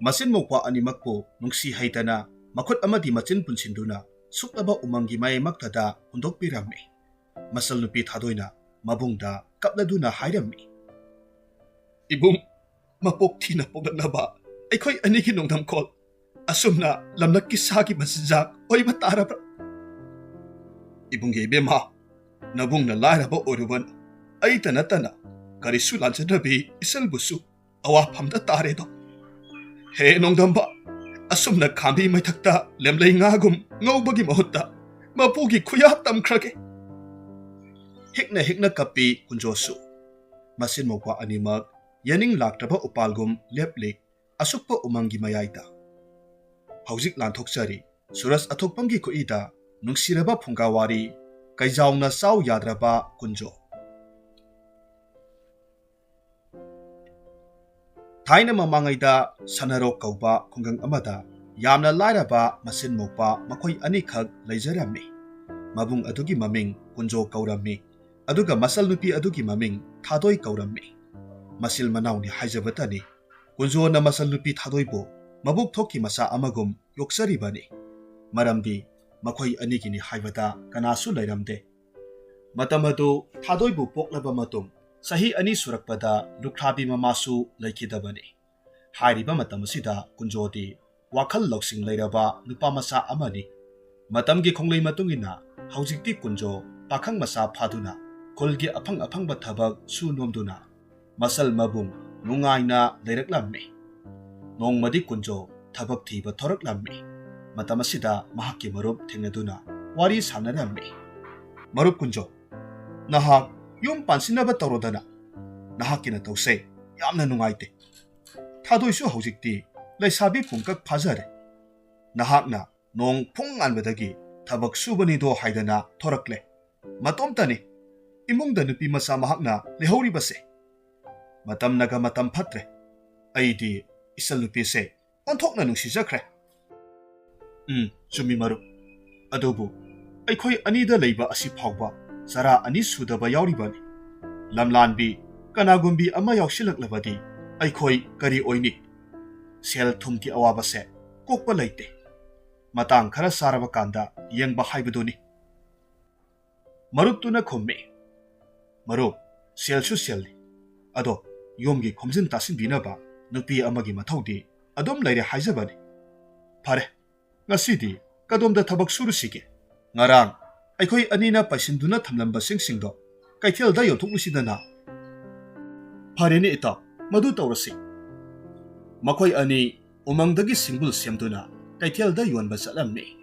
Masin mokwa animakpo nungsi haitana makut amadi macin punsinduna suklaba umangi maimaktada hundokpirammi. Masal nupi thadoina mabungda kapladuna hairammi. Ibung mapok thina poglaklaba aikhoi anigi nongdam kol asumna lamnak kisagi masjak oiba tarabra. Ibungge bema nabungna lairaba oruban aita natana karisu lanchanabi isalbusu awafamda taredo. He nongdamba asumna khambi maithakta lemlei ngagum ngaubagi mahutta mapugi khuya tamkhrage. Hekna kapi kunjosu masin mokwa animak yaning laktraba upalgum leplik asukpa umangi mayaita. Haujik lanthokchari suras athokpamgi kuida nungsiraba phungawari kaijauna saw yadraba kunjo. Thaina mamangaida sanarok kauba khungang amada yamna lairaba masin mokpa makhoi anikhak leijarammi. Mabung adugi maming kunjo kaurammi aduga masal nupi adugi maming thadoi kaurammi. Masil manawni haijabatani kunjo na masal nupi thadoibo mabuk thoki masa amagum yoksaribani. Maramdi makhoi anigini haibata kanasu lairamde. Matamadu thadoibu poklaba matung sahi ani surakpada lukhlabi mamasu laikidabani. Hairiba matamasida kunjodi wakhal loksing lairaba nupa masa amani. Matamgi khonglei matungina haujikti kunjo pakhang masa phaduna kolgi aphang bathabak su nomduna masal mabung nungaina leiraklammi. Nongmadi kunjo thabak thiba thoraklammi. Matamasida mahakki marup thengnaduna wari sanarammi. Marup kunjo nahak yum pansinaba tawrodana nahakina tawse yamna nungaite. Thadoisu haujikti laisabi pungkak phajare. Nahakna nong phung anbadagi thabak subani do haidana thorakle. Matomtani imungda nupi masa mahakna lehoribase. Matam naga matam phatre. Aidi isal nupi se onthokna nungsijakre. Chumi marup. Adobu aikhoi anida leiba asi phawba sara ani sudaba yauribani. Lamlanbi kanagumbi ama yausilaklabadi aikhoi kari oini. Sel thumki awabase kokpa leite. Matang khara saraba kanda yengba haibaduni. Marup tuna khomme. Marup selsu selli. Ado yomgi khomjin tasin binaba nupi amagi mathaudi adom leire haijabani. Phare ngasidi kadomda thabak surusige. Ngarang aikhoi anina paisinduna thamlamba singsingdo kaithelda yothoklusidana. Phareni ita madu tawrasi. Makhoi ani umangdagi singbul semduna kaithelda yonba satlamni.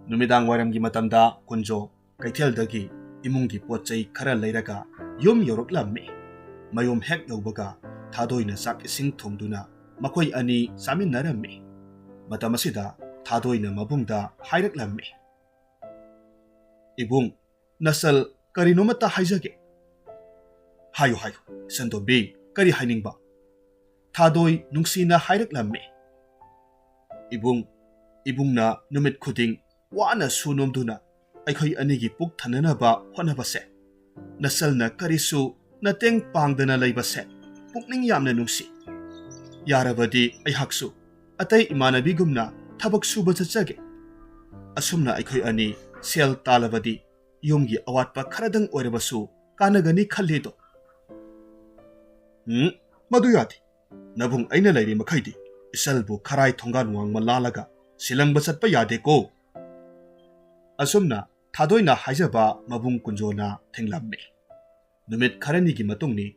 Numidang waramgi matamda kunjo kaitheldagi imunggi potchai khara leiraga yom yoroklammi. Mayom hek yaubaga thadoina sak ising thomduna makhoi ani saminnarammi. Matamasida thadoina mabungda hairaklammi. Ibung nasal karinomata haijage. Hayo sandobi kari hainingba. Thadoi nungsina hairaklammi. Ibungna numit khuding wana sunomduna aikhoi anigi puk thananaba honabase. Nasalna karisu nateng pangdana laibase pukning yamna nungsi. Yarabadi aihaksu atai imanabigumna thabak suba chachage. Asumna aikhoi ani sel talabadi yomgi awatpa kharadang oirabasu kanagani khallido. Maduyati nabung aina lairi makhaidi isalbu kharai thongan wangma lalaga silangba chatpa yade ko. Asumna thadoina haijaba mabung kunjona thenglammi. Numit kharanigi matungni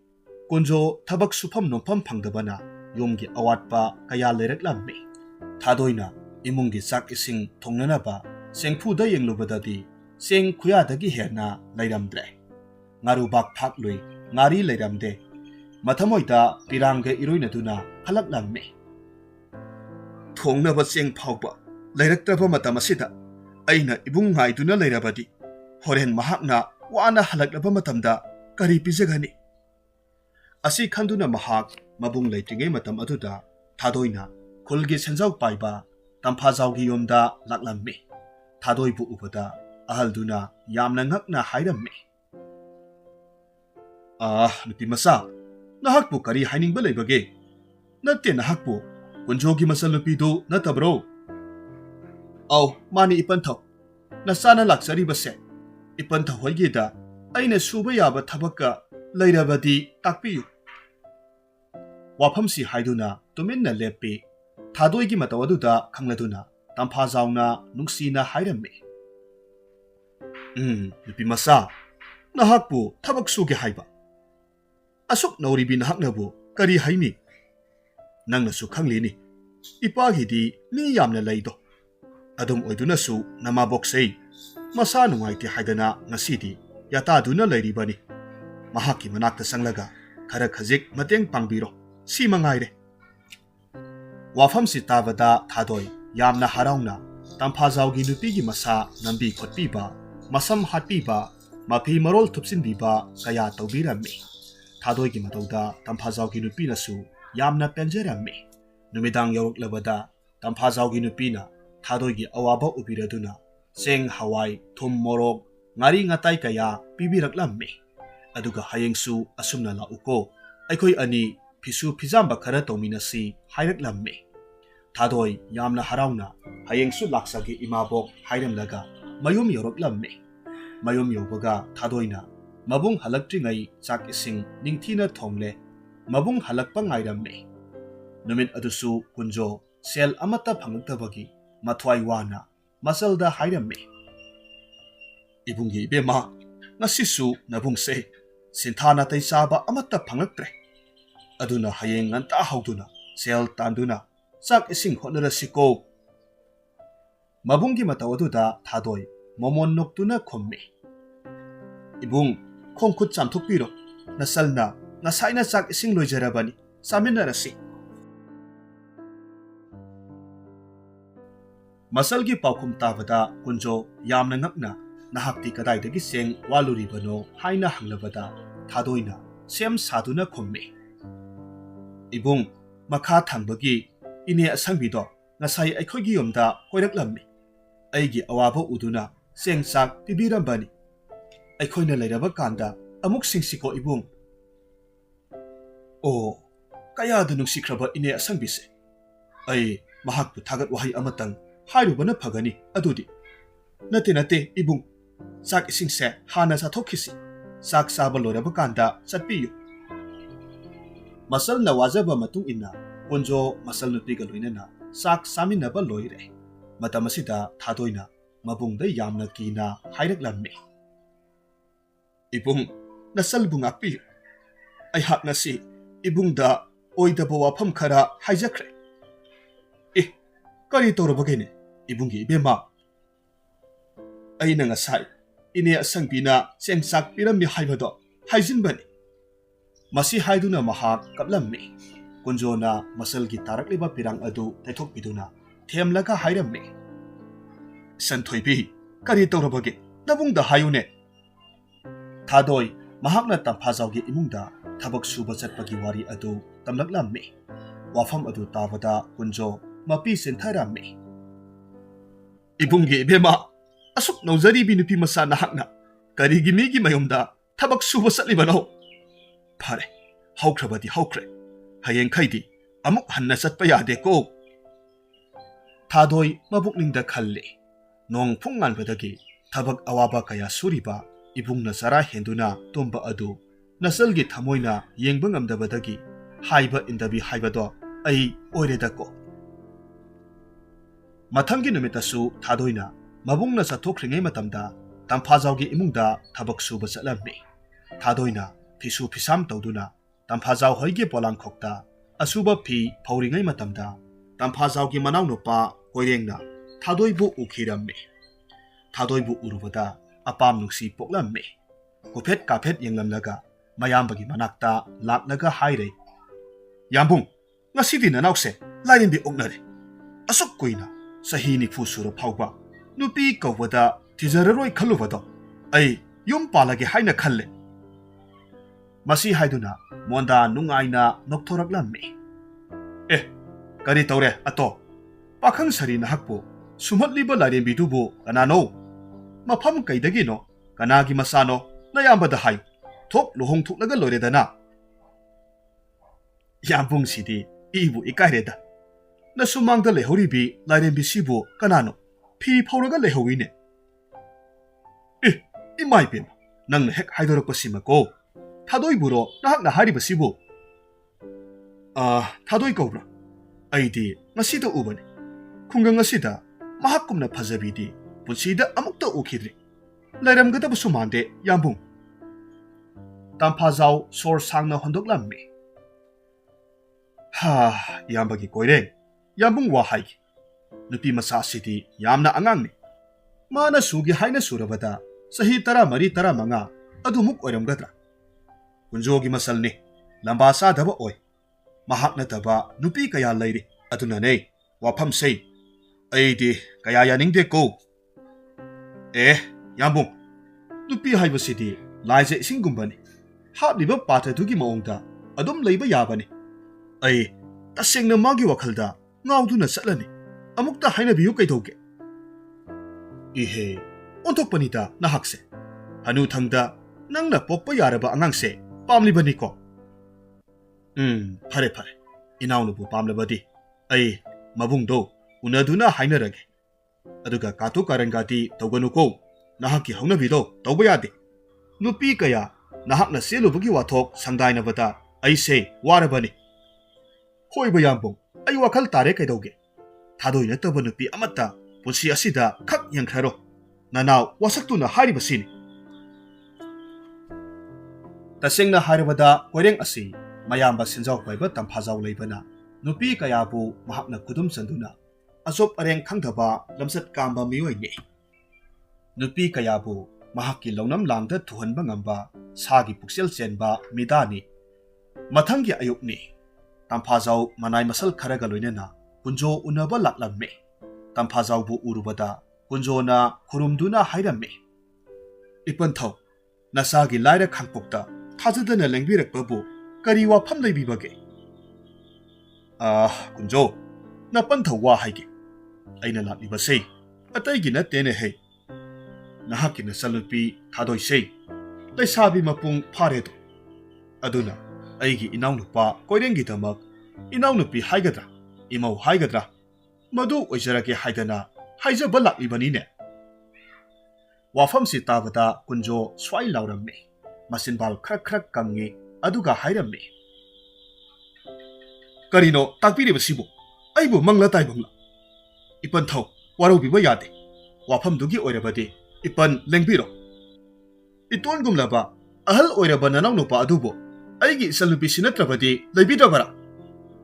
kunjo thabak sufam nompham phangdabana yomgi awatpa kaya leiraklammi. Thadoina imungi sak ising thongnanaba sengphuda yenglubadadi seng khuyadagi herna leiramdre. Ngarubak phaklui ngari leiramde. Mathamoida pirangga iroinaduna halaklammi. Thongnaba seng phawba leiraktraba matamasida aina ibung ngaiduna leirabadi horen mahakna wana halaklaba matamda kari pijagani. Asi khanduna mahak mabung leitingai matam aduda thadoina khulgi senjau paiba tamphajaogi yomda laklammi. Thadoibu ubada ahalduna yamna ngakna hairammi. Nupi masa nahakpu kari hainingba leibage. Natte nahakpu ꯀꯨꯟꯖꯣꯒꯤ ꯃꯆꯜꯅꯨꯄꯤꯗꯨ ꯅꯠꯇꯕ꯭ꯔꯣ? ꯑꯧ ꯃꯥꯅꯤ ꯏꯄꯟꯊꯧ, ꯅꯆꯥꯅ ꯂꯥꯛꯆꯔꯤꯕꯁꯦ ꯏꯄꯟꯊꯧ ꯍꯣꯏꯒꯤꯗ ꯑꯩꯅ ꯁꯨꯕ ꯌꯥꯕ ꯊꯕꯛꯀ ꯂꯩꯔꯕꯗꯤ ꯇꯥꯛꯄꯤꯌꯨ꯫ ꯋꯥꯐꯝꯁꯤ ꯍꯥꯏꯗꯨꯅ ꯇꯨꯃꯤꯟꯅ ꯂꯦꯞꯄꯤ꯫ ꯊꯥꯗꯣꯏꯒꯤ ꯃꯇꯧ ꯑꯗꯨꯗ ꯈꯪꯂꯗꯨꯅ ꯇꯝꯐꯥꯖꯥꯎꯅ ꯅꯨꯡꯁꯤꯅ ꯍꯥꯏꯔꯝꯃꯤ, ꯅꯨꯄꯤ ꯃꯆꯥ, ꯅꯍꯥꯛꯄꯨ ꯊꯕꯛ ꯁꯨꯒꯦ ꯍꯥꯏꯕ? ꯑꯁꯨꯛ ꯅꯧꯔꯤꯕꯤ ꯅꯍꯥꯛꯅꯕꯨ ꯀꯔꯤ ꯍꯩꯅꯤ? ꯅꯪꯅꯁꯨ ꯈꯪꯂꯤꯅꯤ ꯏꯄꯥꯒꯤꯗꯤ ꯃꯤ ꯌꯥꯝꯅ ꯂꯩꯗꯣ꯫ ꯑꯗꯨꯝ ꯑꯣꯏꯗꯨꯅꯁꯨ ꯅꯃꯥꯕꯣꯛꯁꯦ ꯃꯁꯥ ꯅꯨꯡꯉꯥꯏꯇꯦ ꯍꯥꯏꯗꯅ ꯉꯁꯤꯗꯤ ꯌꯥꯇꯥꯗꯨꯅ ꯂꯩꯔꯤꯕꯅꯤ꯫ ꯃꯍꯥꯛꯀꯤ ꯃꯅꯥꯛꯇ ꯆꯪꯂꯒ ꯈꯔ ꯈꯖꯤꯛ ꯃꯇꯦꯡ ꯄꯥꯡꯕꯤꯔꯣ, ꯁꯤ ꯃꯉꯥꯏꯔꯦ꯫ ꯋꯥꯐꯝꯁꯤ ꯇꯥꯕꯗ ꯊꯥꯗꯣꯏ ꯌꯥꯝꯅ ꯍꯔꯥꯎꯅ ꯇꯝꯐꯥꯖꯥꯎꯒꯤ ꯅꯨꯄꯤꯒꯤ ꯃꯁꯥ ꯅꯝꯕꯤ ꯈꯣꯠꯄꯤꯕ, ꯃꯁꯝ ꯍꯥꯠꯄꯤꯕ, ꯃꯐꯤ ꯃꯔꯣꯜ ꯊꯨꯞꯆꯤꯟꯕꯤꯕ ꯀꯌꯥ ꯇꯧꯕꯤꯔꯝꯃꯤ꯫ ꯊꯥꯗꯣꯏꯒꯤ ꯃꯇꯧꯗ ꯇꯝꯐꯥꯖꯥꯎꯒꯤ ꯅꯨꯄꯤꯅꯁꯨ ꯌꯥꯝꯅ ꯄꯦꯟꯖꯔꯝꯃꯤ꯫ ꯅꯨꯃꯤꯗꯥꯡ ꯌꯧꯔꯛꯂꯕꯗ ꯇꯝꯐꯥꯖꯥꯎꯒꯤ ꯅꯨꯄꯤꯅ ꯊꯥꯗꯣꯏꯒꯤ ꯑꯋꯥꯕ ꯎꯕꯤꯔꯗꯨꯅ ꯆꯦꯡ, ꯍꯋꯥꯏ, ꯊꯨꯝ, ꯃꯣꯔꯣꯛ, ꯉꯥꯔꯤ ꯉꯥꯇꯥꯏ ꯀꯌꯥ ꯄꯤꯕꯤꯔꯛꯂꯝꯃꯤ꯫ ꯑꯗꯨꯒ ꯍꯌꯦꯡꯁꯨ ꯑꯁꯨꯝꯅ ꯂꯥꯛꯎꯀꯣ, ꯑꯩꯈꯣꯏ ꯑꯅꯤ ꯐꯤꯁꯨ ꯐꯤꯖꯥꯝꯕ ꯈꯔ ꯇꯧꯃꯤꯟꯅꯁꯤ ꯍꯥꯏꯔꯛꯂꯝꯃꯤ꯫ ꯊꯥꯗꯣꯏ ꯌꯥꯝꯅ ꯍꯔꯥꯎꯅ ꯍꯌꯦꯡꯁꯨ ꯂꯥꯛꯆꯒꯦ ꯏꯃꯥꯕꯣꯛ ꯍꯥꯏꯔꯝꯂꯒ ꯃꯌꯨꯝ ꯌꯧꯔꯛꯂꯝꯃꯤ꯫ ꯃꯌꯨꯝ ꯌꯧꯕꯒ ꯊꯥꯗꯣꯏꯅ ꯃꯕꯨꯡ ꯍꯜꯂꯛꯇ꯭ꯔꯤꯉꯩ ꯆꯥꯛ ꯏꯁꯤꯡ ꯅꯤꯡꯊꯤꯅ ꯊꯣꯡꯂꯦ꯫ ꯃꯕꯨꯡ ꯍꯜꯂꯛꯄ ꯉꯥꯏꯔꯝꯃꯤ꯫ ꯅꯨꯃꯤꯠ ꯑꯗꯨꯁꯨ ꯀꯨꯟꯖꯣ ꯁꯦꯜ ꯑꯃꯠꯇ ꯐꯪꯂꯛꯇꯕꯒꯤ ꯃꯊ꯭ꯋꯥꯏ ꯋꯥꯅ ꯃꯆꯜꯗ ꯍꯥꯏꯔꯝꯃꯤ, ꯏꯕꯨꯡꯒꯤ ꯏꯕꯦꯝꯃ, ꯉꯁꯤꯁꯨ ꯅꯕꯨꯡꯁꯦ ꯁꯤꯟꯊꯥ ꯅꯥꯇꯩ ꯆꯥꯕ ꯑꯃꯠꯇ ꯐꯪꯂꯛꯇ꯭ꯔꯦ꯫ ꯑꯗꯨꯅ ꯍꯌꯦꯡ ꯉꯟꯇꯥ ꯍꯧꯗꯨꯅ ꯁꯦꯜ ꯇꯥꯟꯗꯨꯅ ꯆꯥꯛ ꯏꯁꯤꯡ ꯍꯣꯠꯅꯔꯁꯤꯀꯣ꯫ ꯃꯕꯨꯡꯒꯤ ꯃꯇꯧ ꯑꯗꯨꯗ ꯊꯥꯗꯣꯏ ꯃꯣꯃꯣꯟ ꯅꯣꯛꯇꯨꯅ ꯈꯨꯝꯃꯤ, ꯏꯕꯨꯡ, ꯈꯣꯡ ꯈꯨꯠ ꯆꯥꯝꯊꯣꯛꯄꯤꯔꯣ, ꯅꯆꯜꯅ ꯉꯁꯥꯏꯅ ꯆꯥꯛ ꯏꯁꯤꯡ ꯂꯣꯏꯖꯔꯕꯅꯤ, ꯆꯥꯃꯤꯟꯅꯔꯁꯤ꯫ ꯃꯆꯜꯒꯤ ꯄꯥꯎꯈꯨꯝ ꯇꯥꯕꯗ ꯀꯨꯟꯖꯣ ꯌꯥꯝꯅ ꯉꯛꯅ ꯅꯍꯥꯛꯇꯤ ꯀꯗꯥꯏꯗꯒꯤ ꯆꯦꯡ ꯋꯥꯜꯂꯨꯔꯤꯕꯅꯣ ꯍꯥꯏꯅ ꯍꯪꯂꯕꯗ ꯊꯥꯗꯣꯏꯅ ꯁꯦꯝ ꯁꯥꯗꯨꯅ ꯈꯨꯝꯃꯤ, ꯏꯕꯨꯡ, ꯃꯈꯥ ꯊꯪꯕꯒꯤ ꯏꯅꯦ ꯑꯁꯪꯕꯤꯗꯣ ꯉꯁꯥꯏ ꯑꯩꯈꯣꯏꯒꯤ ꯌꯨꯝꯗ ꯀꯣꯏꯔꯛꯂꯝꯃꯤ꯫ ꯑꯩꯒꯤ ꯑꯋꯥꯕ ꯎꯗꯨꯅ ꯆꯦꯡ ꯆꯥꯛ ꯄꯤꯕꯤꯔꯝꯕꯅꯤ꯫ ꯑꯩꯈꯣꯏꯅ ꯂꯩꯔꯕ ꯀꯥꯟꯗ ꯑꯃꯨꯛ ꯁꯤꯡꯁꯤꯀꯣ ꯏꯕꯨꯡ꯫ ꯑꯣ, ꯀꯌꯥꯗ ꯅꯨꯡꯁꯤꯈ꯭ꯔꯕ ꯏꯅꯦ ꯑꯁꯪꯕꯤꯁꯦ! ꯑꯩ ꯃꯍꯥꯛꯄꯨ ꯊꯥꯒꯠ ꯋꯥꯍꯩ ꯑꯃꯇꯪ ꯍꯥꯏꯔꯨꯕꯅ ꯐꯒꯅꯤ ꯑꯗꯨꯗꯤ꯫ ꯅꯠꯇꯦ ꯏꯕꯨꯡ, ꯆꯥꯛ ꯏꯁꯤꯡꯁꯦ ꯍꯥꯟꯅ ꯆꯥꯊꯣꯛꯈꯤꯁꯤ, ꯆꯥꯛ ꯆꯥꯕ ꯂꯣꯏꯔꯕ ꯀꯥꯟꯗ ꯆꯠꯄꯤꯌꯨ꯫ ꯃꯆꯜꯅ ꯋꯥꯖꯕ ꯃꯇꯨꯡ ꯏꯟꯅ ꯀꯨꯟꯖꯣ ꯃꯆꯜ ꯅꯨꯄꯤꯒ ꯂꯣꯏꯅꯅ ꯆꯥꯛ ꯆꯥꯃꯤꯟꯅꯕ ꯂꯣꯏꯔꯦ꯫ ꯃꯇꯝ ꯑꯁꯤꯗ ꯊꯥꯗꯣꯏꯅ ꯃꯕꯨꯡꯗ ꯌꯥꯝꯅ ꯀꯤꯅ ꯍꯥꯏꯔꯛꯂꯝꯃꯤ, ꯏꯕꯨꯡ, ꯅꯆꯜꯕꯨ ꯉꯥꯛꯄꯤꯌꯨ꯫ ꯑꯩꯍꯥꯛ ꯉꯁꯤ ꯏꯕꯨꯡꯗ ꯑꯣꯏꯗꯕ ꯋꯥꯐꯝ ꯈꯔ ꯍꯥꯏꯖꯈ꯭ꯔꯦ꯫ ꯀꯔꯤ ꯇꯧꯔꯕꯒꯦꯅꯦ ꯏꯕꯨꯡꯒꯤ ꯏꯕꯦꯝꯃ? ꯑꯩꯅ ꯉꯁꯥꯏ ꯏꯅꯦ ꯑꯁꯪꯕꯤꯅ ꯆꯦꯡ ꯆꯥꯛ ꯄꯤꯔꯝꯃꯤ ꯍꯥꯏꯕꯗꯣ ꯍꯥꯏꯖꯤꯟꯕꯅꯤ꯫ ꯃꯁꯤ ꯍꯥꯏꯗꯨꯅ ꯃꯍꯥꯛ ꯀꯞꯂꯝꯃꯤ꯫ ꯀꯨꯟꯖꯣꯅ ꯃꯆꯜꯒꯤ ꯇꯥꯔꯛꯂꯤꯕ ꯄꯤꯔꯥꯡ ꯑꯗꯨ ꯇꯩꯊꯣꯛꯄꯤꯗꯨꯅ ꯊꯦꯝꯂꯒ ꯍꯥꯏꯔꯝꯃꯤ, ꯁꯟꯊꯣꯏꯕꯤ, ꯀꯔꯤ ꯇꯧꯔꯕꯒꯦ? ꯅꯕꯨꯡꯗ ꯍꯥꯏꯌꯨꯅꯦ꯫ ꯊꯥꯗꯣꯏ ꯃꯍꯥꯛꯅ ꯇꯝꯐꯥꯖꯥꯎꯒꯤ ꯏꯃꯨꯡꯗ ꯊꯕꯛ ꯁꯨꯕ ꯆꯠꯄꯒꯤ ꯋꯥꯔꯤ ꯑꯗꯨ ꯇꯝꯂꯛꯂꯝꯃꯤ꯫ ꯋꯥꯐꯝ ꯑꯗꯨ ꯇꯥꯕꯗ ꯀꯨꯟꯖꯣ ꯃꯄꯤ ꯆꯤꯟꯊꯔꯝꯃꯤ꯫ ꯏꯕꯨꯡꯒꯤ ꯏꯕꯦꯝꯃ, ꯑꯁꯨꯛ ꯅꯧꯖꯔꯤꯕꯤ ꯅꯨꯄꯤ ꯃꯆꯥ ꯅꯍꯥꯛꯅ ꯀꯔꯤꯒꯤ ꯃꯤꯒꯤ ꯃꯌꯨꯝꯗ ꯊꯕꯛ ꯁꯨꯕ ꯆꯠꯂꯤꯕꯅꯣ? ꯐꯔꯦ, ꯍꯧꯈ꯭ꯔꯕꯗꯤ ꯍꯧꯈ꯭ꯔꯦ, ꯍꯌꯦꯡꯈꯩꯗꯤ ꯑꯃꯨꯛ ꯍꯟꯅ ꯆꯠꯄ ꯌꯥꯗꯦꯀꯣ꯫ ꯊꯥꯗꯣꯏ ꯃꯕꯨꯛꯅꯤꯡꯗ ꯈꯜꯂꯤ꯫ ꯅꯣꯡ ꯐꯨꯡꯉꯥꯟꯕꯗꯒꯤ ꯊꯕꯛ ꯑꯋꯥꯕ ꯀꯌꯥ ꯁꯨꯔꯤꯕ ꯏꯕꯨꯡꯅ ꯆꯔꯥ ꯍꯦꯟꯗꯨꯅ ꯇꯨꯝꯕ ꯑꯗꯨ ꯅꯆꯜꯒꯤ ꯊꯃꯣꯏꯅ ꯌꯦꯡꯕ ꯉꯝꯗꯕꯗꯒꯤ ꯍꯥꯏꯕ ꯏꯟꯗꯕꯤ ꯍꯥꯏꯕꯗꯣ ꯑꯩ ꯑꯣꯏꯔꯦꯗꯀꯣ꯫ ꯃꯊꯪꯒꯤ ꯅꯨꯃꯤꯠꯇꯁꯨ ꯊꯥꯗꯣꯏꯅ ꯃꯕꯨꯡꯅ ꯆꯠꯊꯣꯛꯈ꯭ꯔꯤꯉꯩ ꯃꯇꯝꯗ ꯇꯝꯐꯥꯖꯥꯎꯒꯤ ꯏꯃꯨꯡꯗ ꯊꯕꯛ ꯁꯨꯕ ꯆꯠꯂꯝꯃꯤ꯫ ꯊꯥꯗꯣꯏꯅ ꯐꯤꯁꯨ ꯐꯤꯁꯥꯝ ꯇꯧꯗꯨꯅ ꯇꯝꯐꯥꯖꯥꯎ ꯍꯣꯏꯒꯤ ꯄꯣꯂꯥꯡꯈꯣꯛꯇ ꯑꯁꯨꯕ ꯐꯤ ꯐꯧꯔꯤꯉꯩ ꯃꯇꯝꯗ ꯇꯝꯐꯥꯖꯥꯎꯒꯤ ꯃꯅꯥꯎꯅꯨꯄꯥ ꯀꯣꯏꯔꯦꯡꯅ ꯊꯥꯗꯣꯏꯕꯨ ꯎꯈꯤꯔꯝꯃꯤ꯫ ꯊꯥꯗꯣꯏꯕꯨ ꯎꯔꯨꯕꯗ ꯑꯄꯥꯝ ꯅꯨꯡꯁꯤ ꯄꯣꯛꯂꯝꯃꯤ꯫ ꯀꯨꯐꯦꯠ ꯀꯥꯐꯦꯠ ꯌꯦꯡꯂꯝꯂꯒ ꯃꯌꯥꯝꯕꯒꯤ ꯃꯅꯥꯛꯇ ꯂꯥꯛꯂꯒ ꯍꯥꯏꯔꯦ, ꯌꯥꯝꯕꯨꯡ, ꯉꯁꯤꯗꯤ ꯅꯅꯥꯎꯁꯦ ꯂꯥꯏꯔꯦꯝꯕꯤ ꯑꯣꯛꯅꯔꯦ꯫ ꯑꯁꯨꯛ ꯀꯨꯏꯅ ꯆꯍꯤ 40 ꯁꯨꯔ ꯐꯥꯎꯕ ꯅꯨꯄꯤ ꯀꯧꯕꯗ ꯊꯤꯖꯔꯔꯣꯏ ꯈꯜꯂꯨꯕꯗꯣ ꯑꯩ ꯌꯨꯝ ꯄꯥꯜꯂꯒꯦ ꯍꯥꯏꯅ ꯈꯜꯂꯦ꯫ ꯃꯁꯤ ꯍꯥꯏꯗꯨꯅ ꯃꯣꯟꯗꯥ ꯅꯨꯡꯉꯥꯏꯅ ꯅꯣꯛꯊꯣꯔꯛꯂꯝꯃꯤ꯫ ꯀꯔꯤ ꯇꯧꯔꯦ ꯑꯇꯣ? ꯄꯥꯈꯪ ꯁꯥꯔꯤ ꯅꯍꯥꯛꯄꯨ ꯁꯨꯝꯍꯠꯂꯤꯕ ꯂꯥꯏꯔꯦꯝꯕꯤꯗꯨꯕꯨ ꯀꯅꯥꯅꯣ? ꯃꯐꯝ ꯀꯩꯗꯒꯤꯅꯣ? ꯀꯅꯥꯒꯤ ꯃꯆꯥꯅꯣ? ꯅꯌꯥꯝꯕꯗ ꯍꯥꯏꯌꯨ, ꯊꯣꯛ ꯂꯨꯍꯣꯡꯊꯣꯛꯂꯒ ꯂꯣꯏꯔꯦꯗꯅ꯫ ꯌꯥꯝꯕꯨꯡꯁꯤꯗꯤ ꯏꯕꯨ ꯏꯀꯥꯏꯔꯦꯗ꯫ na sumang da lehori bi lairem bi sibo kanano phi phawraga lehowine imai pem nang hek haidorok pasima ko thadoi buro nahak na hari basibo thadoi kobra aidi ngasida ubani khungang ngasida mahakkumna phajabidi punsida amukta ukhidri lairam gada busumande yambung tamphajaw sor sangna hondoklammi yambagi koireng yambung wa hai nupi masa sidi yamna angangni mana sugi haina surabada sahi tara mari tara manga adumuk oiramgadra kunjogi masalni lamba sa daba oi mahak na taba nupi kaya lairi aduna nei wafam sei aidi kaya yaningde ko yambung nupi haibasidi laije singumbani hapliba pathadugi maongda adum leiba yabani ai tasengna magi wakhalda ngauduna satlani amukta haina biyu kaithoge ihe onthokpanida nahakse hanu thangda nangna pokpa yaraba angangse pamlibani ko phare phare inaunubu pamlabadi ai mabungdo unaduna hainarage aduga katu karangati tawganu ko nahaki haunabido tawba yade nupi kaya nahakna selubugi wathok sangdainabada aise warabani hoiba yambong ai wakhal tare kaidauge thadoi nataba nupi amata punsi asida khak yangkhraro nanaw wasaktuna haribasini tasengna haribada koireng asi mayamba sinjaw paiba tamphajaw leibana nupi kayabu mahakna kudum sanduna asop areng khangthaba lamsat kamba miyoini nupi kayabu mahakki longnam langda thuhanba ngamba sagi puksel chenba midani mathanggi ayukni tamphajaw manai masal kharaga loinena kunjo unaba laklamme tamphajaw bu urubada kunjona khurumduna hairamme ipanthau nasagi laira khangpokta thajadana lengbirakbabu kari wafam leibibage kunjo na panthau wa haige aina laklibase ataigi nattene he nahaki nasalupi thadoi sei laisabi mapung pharedo aduna aigi inaunupa koirengi damak inaunupi haigadra imau haigadra madu oijarake haidana haijaba laklibani ne wafam si tabada kunjo swai lauramme masinbal khrak khrak kangi aduga hairamme karino takpiri basibu aibu mangla taibangla ipan thau warobiba yade wafam dugi oirabadi ipan lengbiro iton gumlaba ahal oiraba nanaw nupa adubo aigi salnupi sinatrabadi leibidabara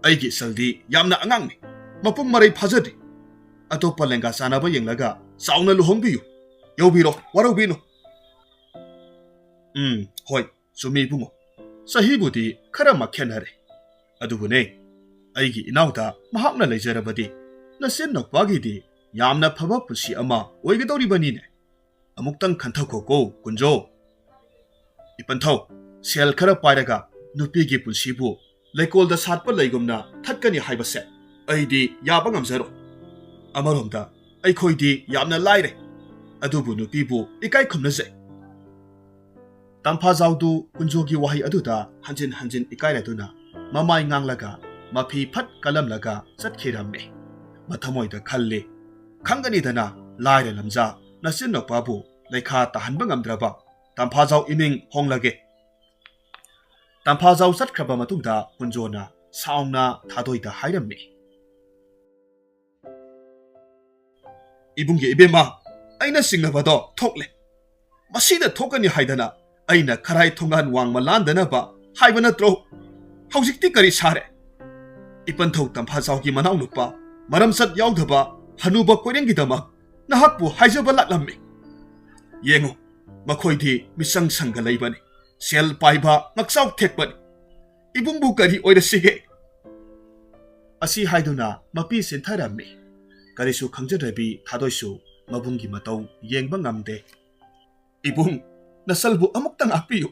aigi saldi yamna angangni mapung marai phajadi atopa lenga sanaba yenglaga sauna luhongbiyu yobiro warobino hoi sumi bungo sahibudi khara makhenare adubune aigi inauda mahakna leijarabadi nasen nokpagidi yamna phaba pusi ama oigadoribani ne amuktang khanthako ko kunjo ipanthau sel khara pairaga nupigi pusibu leikolda satpa leigumna thatkani haibase aidi yaba ngamjaro amaromda aikhoidi yamna laire adubu nupibu ikai khumnaje tamphajaw kunjogi wahi aduda hanjin hanjin ikairaduna mamai nganglaga mafi phat kalamlaga chatkhiramme mathamoida khalle khangani dana laire lamja nasin nokpabu leikha tahanba ngamdraba tamphajaw iming honglage tamphajaw chatkraba matungda kunjona saungna thadoida hairamme ibungge ibema aina singnabado thokle masida thokani haidana aina kharai thongan wangma landana ba haibana tro haujikti kari sare ipanthau tamphajaw manaw nupa maramsat yaudaba hanuba koirengi dama nahakpu haijaba laklamme yengo makhoidi misang sangga leibani sel paiba ngaksaw thekbani ibungbu kari oirasige asi haiduna mapi sentharamme karisu khangjadrabi thadoisu mabunggi matau yengba ngamde ibung nasalbu amuktang akpiyu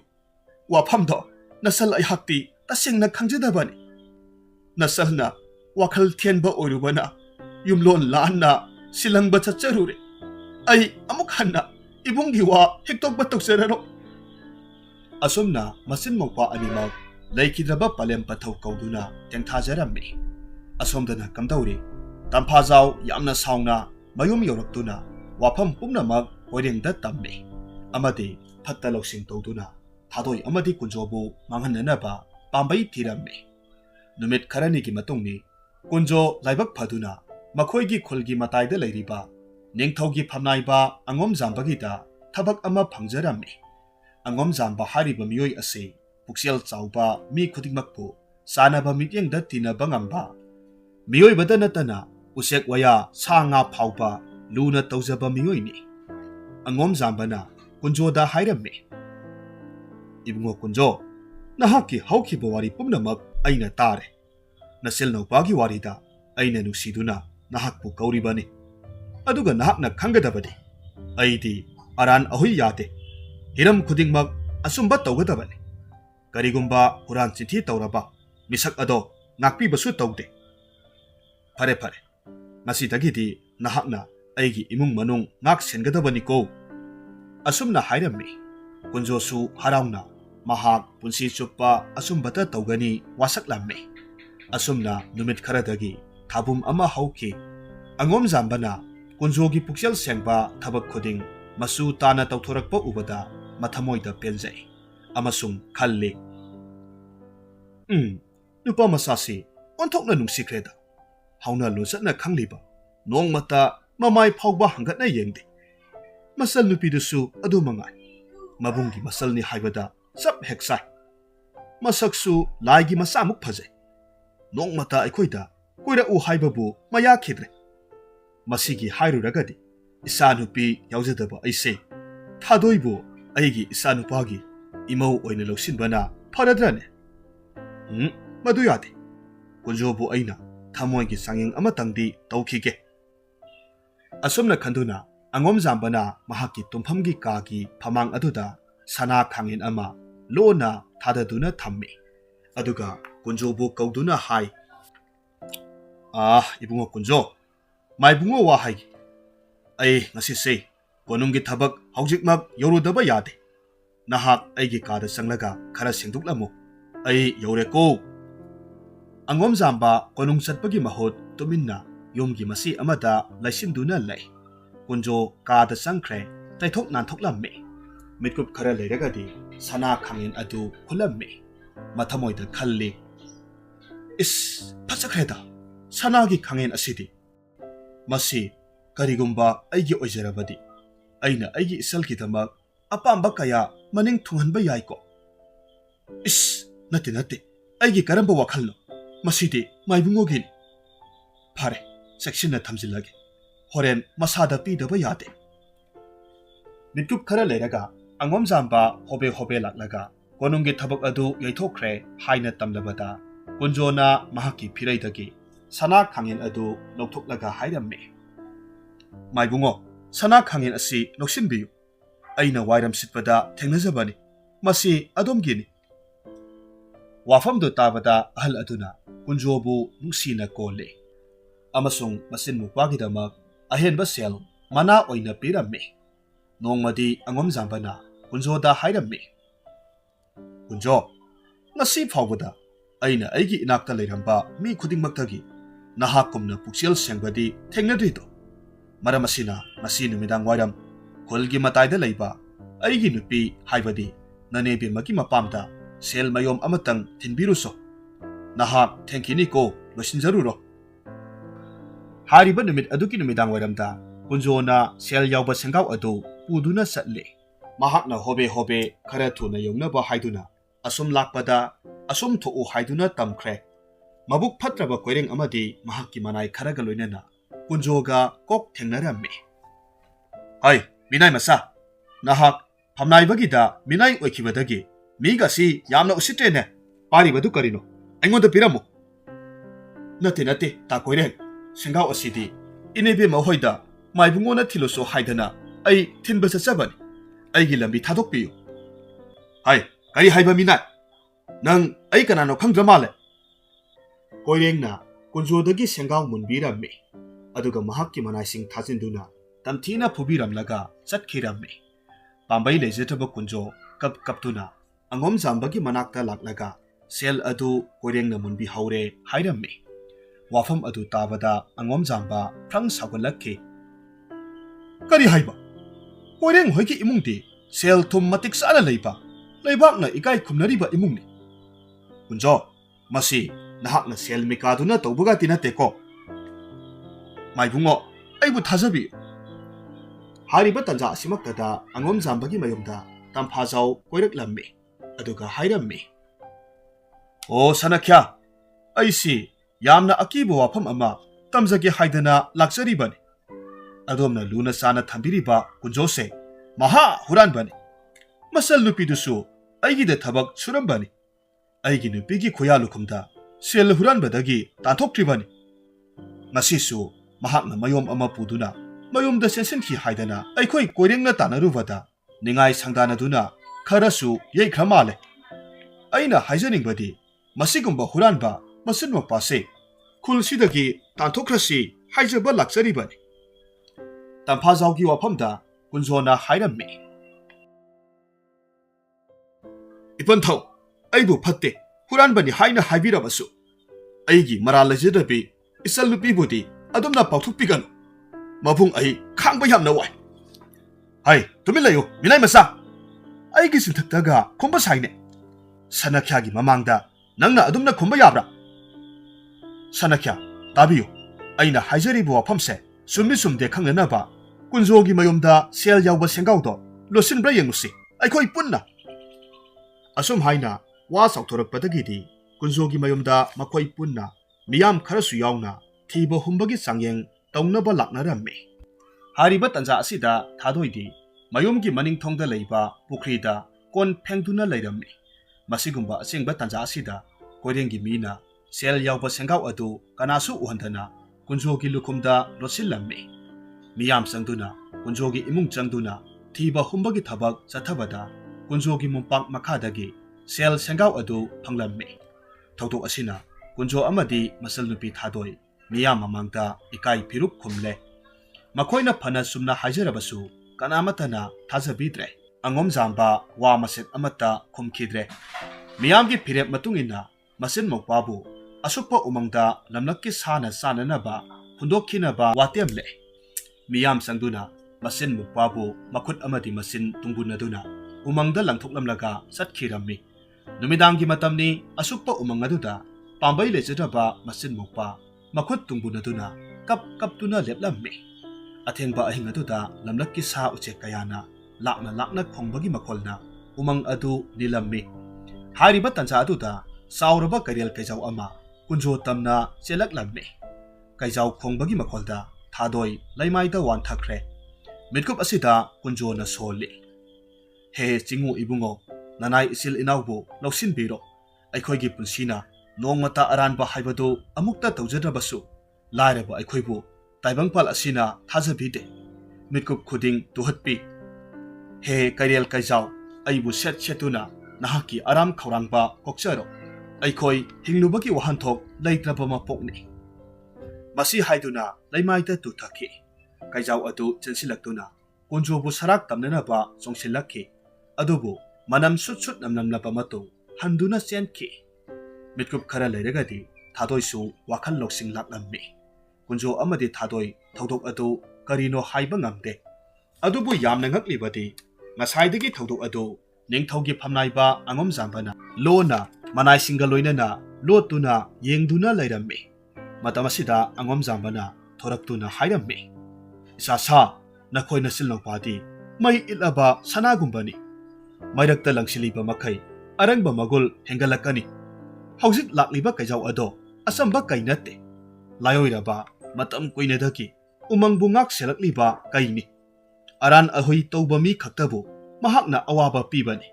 wafamdo nasal ai hakti tasengna khangjadabani nasalna wakhal thienba oirubana yumlon lanna silangba chacharure ai amuk hanna ibunggi wa hektokba tokseraro asumna masin mokpa animak leikidraba palem pathau kauduna tengthajarammi Asomdana kamdauri Tampazau yamna sauna mayum yoraktuna wafam pumnamak hoirengda tammi amadi fatta loksing tawduna thadoi amadi kunjobu manghananaba pambai thirammi numit kharanigi matungni kunjo laibak phaduna makhoigi khulgi mataida leiriba ningthaugi phamnaiba angom jambagida thabak ama phangjarammi angom jamba hariba miyoi ase puksel chauba mi khudingmakpu sanaba mityengda tinaba ngamba miyoi badana tana usek waya sanga phauba luna tawjaba miyoi ni angom jambana kunjo da hairammi ibungo kunjo nahaki hauki bawari pumnamak aina tare nasil no pagi warida aina nusiduna nahakpu kauribani aduga nahakna khangadabadi aidi aran ahui yate hiram khudingmak asumba tawgadabani karigumba huran chithi tawraba misak ado ngakpi basu tawde fare fare masidagidi nahakna aigi imung manung ngak sengadabani ko asumna hairammi kunjosu harauna mahak punsi chupa asumbata tawgani wasaklammi asumna numit kharadagi thabum ama hauki angom jambana kunjogi puksel sengba thabak khuding masu tana tawthorakpa ubada mathamoida peljai amasung khalli nupa masasi onthokna nungsikreda hauna losatna khangliba nongmata mamai phawba hangatna yengde masal nupidusu adu mangai mabungi masalni haibada sab heksai masaksu laigi masamuk phajai nongmata aikhoida koira u haibabu maya khidre masigi hairuragadi isanupi yaujadaba aise thadoibu aigi isanupagi imau oina lawsinbana pharadrane madu yade kunjobu aina thamoigi sanging amatangdi tawkhige asumna khanduna angom jambana mahaki tumphamgi kagi phamang aduda sana khangin ama lona thadaduna thammi aduga kunjobu kauduna hai ibungo kunjo maibungo wa hai ai ngasi se konunggi thabak haujikmak yorudaba yade nahak aigi kada sanglaga khara singduklamo ai yore ko angom jamba konung satpagi mahut tuminna yomgi masi amada laisinduna lai kunjo kada sangkhre taithok nanthoklammi mitkup khara leiragadi sana khangin adu khulammi mathamoida khalli is phachakhreda sanagi khangin asidi masi karigumba aigi oijarabadi aina aigi isalki damak apamba kaya maning thunghanba yaiko is nate aigi karamba wakhalno masidi maibungogi phare section na thamjilage horen masada pidaba yade mitkup khara leiraga angom jamba hobe laklaga konunggi thabak adu yaithokre haina tamlabada kunjona mahaki phiraidagi sana khangin adu loktoklaga hairammi maibungo sana khangin asi loksinbiyu aina wairam sitpada thengnajabani masi adomgini wafamdo tabada ahal aduna kunjobu nungsina kolle amasung masin mupagidama ahenba sel mana oina pirammi nongmadi angom jambana kunjoda hairammi kunjo ngasi phawbada aina aigi inakta leiramba mi khudingmaktagi nahakumna puksel sengbadi thengnadrito maramasina ngasi numidang wairam kolgi mataida leiba aigi nupi haibadi nanebi maki mapamda sel mayom amatang thinbiruso nahak thankini ko losinjaruro hariba numit aduki numidang wairamda kunjona sel yawba senggaw adu puduna satli mahakna hobe khara thuna yongnaba haiduna asum lakpada asum thoo haiduna tamkhre mabuk phatraba koireng amadi mahakki manai kharaga loinana kunjoga kok thengnarammi ai minai masa nahak phamnaibagida minai oikhibadagi migasi yamna usitrene paribadu karino aingonda piramo nate ta koireng senggaw asidi inebe mahoida maibungona thiloso haidana ai thinba chachabani aigi lambi thadokpiyu hai kari haiba minai nang ai kanano khangdramale koirengna kunjodagi senggaw munbirammi aduga mahakki manaising thajinduna tamthina phubiramlaga chatkhirammi pambai lejetaba kunjo kaptuna angom jambagi manakta laklaga sel adu koirengna munbi haure hairammi wafam adu tabada angom jamba prang sagalakki. Kari haiba? Koireng hoiki imungti sel thum matik sana leiba. Leibak na ikai kumnariba imungni. Kunjo, masi nahak na sel mikaduna taubaga tinateko. Maibungo, aibu thajabi. Hariba tanja asimaktada angom jambagi mayumda tamphajaw koirak lammi. Aduga hairammi. O sanakya, aisi yamna akibu wafam ama tamjage haidana lakjaribani. Adomna luna sana thambiriba kunjose maha huranbani. Masal nupidusu aigida thabak surambani. Aigi nupigi khoyalukumda sel huranbadagi tanthoktribani. Ngasisu mahakna mayom ama puduna mayomda sensenki haidana aikhoi koirengna tanarubada ningai sangdanaduna kharasu yeikhamale. Aina haijaningbadi masigumba huranba masinma pase khulsidagi tanthokrasi haijaba lakjaribani. Tamphajaw gi wafamda kunjona hairammi. Ipanthau, aibu phatte huranbani haina haibirabasu aigi maral lajadabi isal nupibudi adumna pauthukpiganu mabung ai khangba yamna wai. Hai tumilayo minai masa aigi sinthaktaga khomba saine sanakya gi mamangda nangna adumna khomba yabra. Sanakya tabiyo aina haijaribu wafamse summi sumde khangnaba kunjo gi mayomda sel yawba sengawdo losinbra yengusi aikhoi punna. Asum haina wa sauthorakpadagidi kunjogi mayumda makhoi punna miyam kharasu yauna thiba humbagi sangyeng taunaba laknarammi. Hariba tanja asida thadoidi mayumgi maningthongda leiba pukrida kon phengduna leirammi. Masigumba asengba tanja asida koirengi mina sel yawba sengaw adu kanasu uhandana kunjogi lukumda losillammi. Miyam sangduna kunjogi imung changduna thiba humbagi thabak chathabada kunjogi mumpak makhadagi sel sengaw adu phanglammi. Thautok asina kunjo amadi masal nupi thadoi miyam mamangda ikai phirup khumle. Makhoina phana sumna haijarabasu kanamatana thajabidre. Angom jamba wa maset amata khumkhidre. Miyamgi phirep matungina masin mokpabu asukpa umangda lamlakki sana sananaba hundokhinaba watemle. Miyam sangduna masin mokpabu makhut amadi masin tungbunaduna umangda langthoklamlaga satkhirammi. Numidangi matamni asukpa umang aduda pambai lejadaba masin mokpa makhut tungbunaduna kaptuna leplammi. Athengba ahing aduda lamlakki sa uchek kayana lakna khongbagi makholna umang adu nilammi. Hariba tanja aduda sauraba karial kaijaw ama kunjo tamna chelaklammi. Kaijaw khongbagi makholda thadoi laimaida wanthakre. Mitkup asida kunjo na soli. He chingu ibungo nanai isil inawbu lausin biro aikhoigi punsina nongmata aranba haibadu amukta tawjarabasu lairaba aikhoibu taibangpal asina thajabide mitkup khuding tuhatpi. He karial kaijaw aibu setuna nahaki aram khawrangba kokcharo aikhoi hinglubagi wahanthok leitraba mapokni. Masi haiduna laimaida tu thaki kaijaw adu chensilaktuna kunjobu sarak tamnanaba songsilakki. Adubu manam sut namnamlaba matung handuna chenki. Mitkup khara leiragadi thadoisu wakhal loksing laklammi. Kunjo amadi thadoi thaudok adu karino haiba ngamde. Adubu yamna ngaklibadi ngasaidagi thaudok adu ningthaugi phamnaiba angom jambana lona manai singa loinana lotuna yengduna leirammi. Matamasida angom jambana thoraktuna hairammi. Isa nakhoina silnopadi mai ilaba sanagumbani. Mairakta langsiliba makai arangba magul hengalakani. Haujik lakliba kaijaw ado asamba kainate. Layoiraba matam kuinadaki umang bungak selakliba kaini. Aran ahoy tawbami khaktabu mahakna awaba pibani.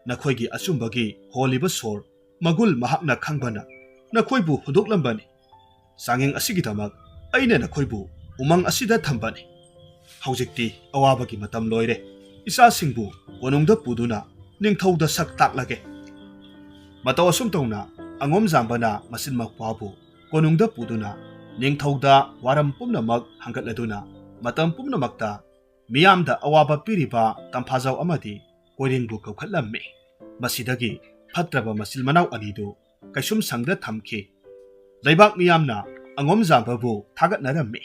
Nakhoigi asumbagi holiba sor magul mahakna khangbana nakhoibu hudoklambani. Sangeng asigidamak aina nakhoibu umang asida thambani. Haujikti awabagi matam loire. Isa singbu konungda puduna ningthauda sak taklage. Mataw asum tawna angom jambana masin makpabu konungda puduna ningthauda waram pumnamak hanggatladuna matam pumnamakta miyamda awaba piriba tamphajaw amadi koiringbu kaukhatlammi. Masidagi phatraba masil manaw anidu kaisum sangda thamki. Laibak miyamna ꯑꯉꯣꯝꯖꯥꯝꯕꯕꯨ ꯊꯥꯒꯠꯅꯔꯝꯃꯤ꯫